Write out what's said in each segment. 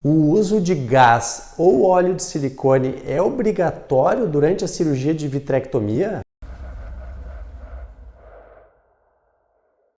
O uso de gás ou óleo de silicone é obrigatório durante a cirurgia de vitrectomia?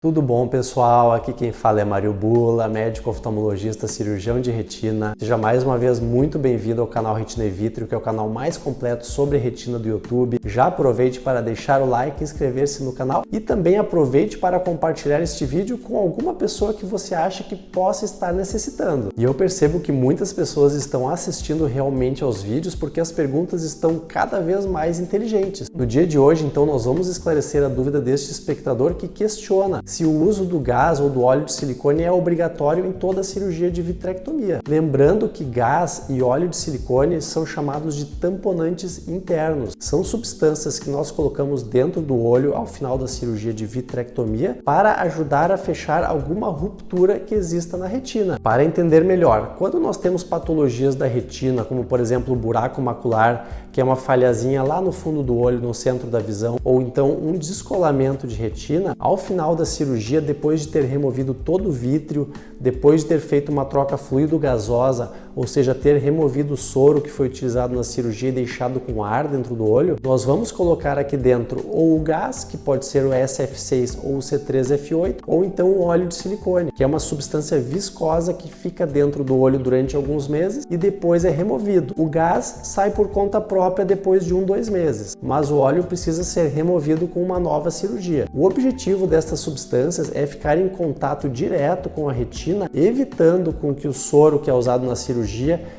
Tudo bom, pessoal? Aqui quem fala é Mário Bula, médico oftalmologista, cirurgião de retina. Seja mais uma vez muito bem-vindo ao canal Retina e Vitrio, que é o canal mais completo sobre retina do YouTube. Já aproveite para deixar o like, inscrever-se no canal e também aproveite para compartilhar este vídeo com alguma pessoa que você acha que possa estar necessitando. E eu percebo que muitas pessoas estão assistindo realmente aos vídeos porque as perguntas estão cada vez mais inteligentes. No dia de hoje, então, nós vamos esclarecer a dúvida deste espectador que questiona se o uso do gás ou do óleo de silicone é obrigatório em toda a cirurgia de vitrectomia. Lembrando que gás e óleo de silicone são chamados de tamponantes internos. São substâncias que nós colocamos dentro do olho ao final da cirurgia de vitrectomia para ajudar a fechar alguma ruptura que exista na retina. Para entender melhor, quando nós temos patologias da retina, como por exemplo o buraco macular, que é uma falhazinha lá no fundo do olho, no centro da visão, ou então um descolamento de retina, ao final da cirurgia, depois de ter removido todo o vítreo, depois de ter feito uma troca fluido-gasosa, ou seja, ter removido o soro que foi utilizado na cirurgia e deixado com ar dentro do olho, nós vamos colocar aqui dentro ou o gás, que pode ser o SF6 ou o C3F8, ou então o óleo de silicone, que é uma substância viscosa que fica dentro do olho durante alguns meses e depois é removido. O gás sai por conta própria depois de 2 meses, mas o óleo precisa ser removido com uma nova cirurgia. O objetivo destas substâncias é ficar em contato direto com a retina, evitando com que o soro que é usado na cirurgia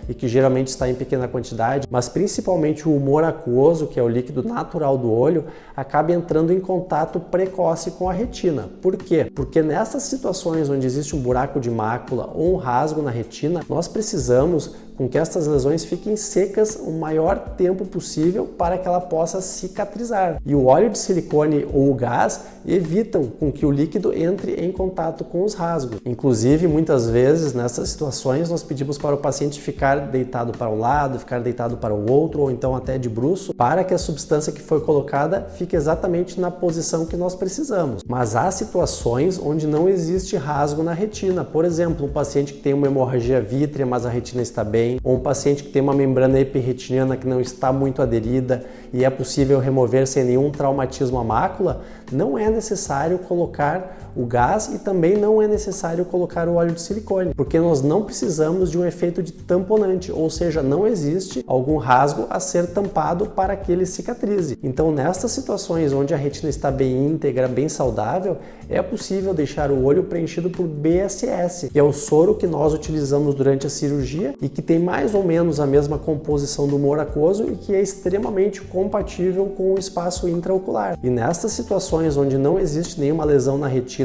e que geralmente está em pequena quantidade, mas principalmente o humor aquoso, que é o líquido natural do olho, acabe entrando em contato precoce com a retina. Por quê? Porque nessas situações onde existe um buraco de mácula ou um rasgo na retina, nós precisamos com que estas lesões fiquem secas o maior tempo possível para que ela possa cicatrizar. E o óleo de silicone ou o gás evitam com que o líquido entre em contato com os rasgos. Inclusive, muitas vezes, nessas situações, nós pedimos para o paciente ficar deitado para um lado, ficar deitado para o outro, ou então até de bruço, para que a substância que foi colocada fique exatamente na posição que nós precisamos. Mas há situações onde não existe rasgo na retina. Por exemplo, um paciente que tem uma hemorragia vítrea, mas a retina está bem, ou um paciente que tem uma membrana epirretiniana que não está muito aderida e é possível remover sem nenhum traumatismo à mácula, não é necessário colocar o gás e também não é necessário colocar o óleo de silicone, porque nós não precisamos de um efeito de tamponante, ou seja, não existe algum rasgo a ser tampado para que ele cicatrize. Então, nestas situações onde a retina está bem íntegra, bem saudável, é possível deixar o olho preenchido por BSS, que é o soro que nós utilizamos durante a cirurgia e que tem mais ou menos a mesma composição do humor aquoso e que é extremamente compatível com o espaço intraocular. E nestas situações onde não existe nenhuma lesão na retina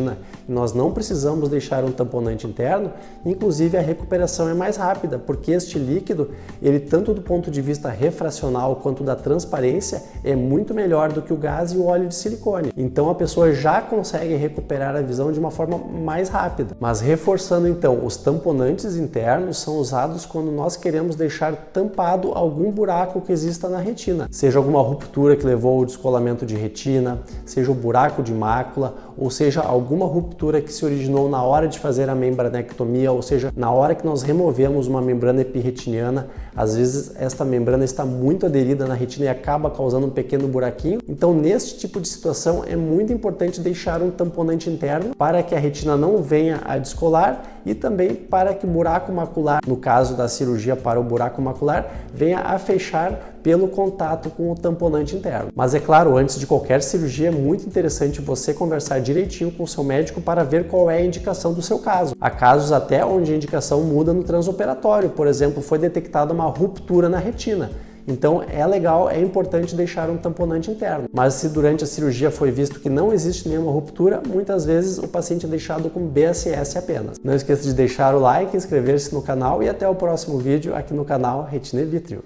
e nós não precisamos deixar um tamponante interno, inclusive a recuperação é mais rápida, porque este líquido, ele tanto do ponto de vista refracional quanto da transparência, é muito melhor do que o gás e o óleo de silicone. Então a pessoa já consegue recuperar a visão de uma forma mais rápida. Mas reforçando então, os tamponantes internos são usados quando nós queremos deixar tampado algum buraco que exista na retina, seja alguma ruptura que levou ao descolamento de retina, seja o buraco de mácula, ou seja alguma ruptura que se originou na hora de fazer a membranectomia, ou seja, na hora que nós removemos uma membrana epirretiniana. Às vezes esta membrana está muito aderida na retina e acaba causando um pequeno buraquinho. Então, neste tipo de situação, é muito importante deixar um tamponante interno para que a retina não venha a descolar e também para que o buraco macular, no caso da cirurgia para o buraco macular, venha a fechar pelo contato com o tamponante interno. Mas é claro, antes de qualquer cirurgia é muito interessante você conversar direitinho com o seu médico para ver qual é a indicação do seu caso. Há casos até onde a indicação muda no transoperatório, por exemplo, foi detectada uma ruptura na retina. Então é legal, é importante deixar um tamponante interno. Mas se durante a cirurgia foi visto que não existe nenhuma ruptura, muitas vezes o paciente é deixado com BSS apenas. Não esqueça de deixar o like, inscrever-se no canal e até o próximo vídeo aqui no canal Retina e Vitrio.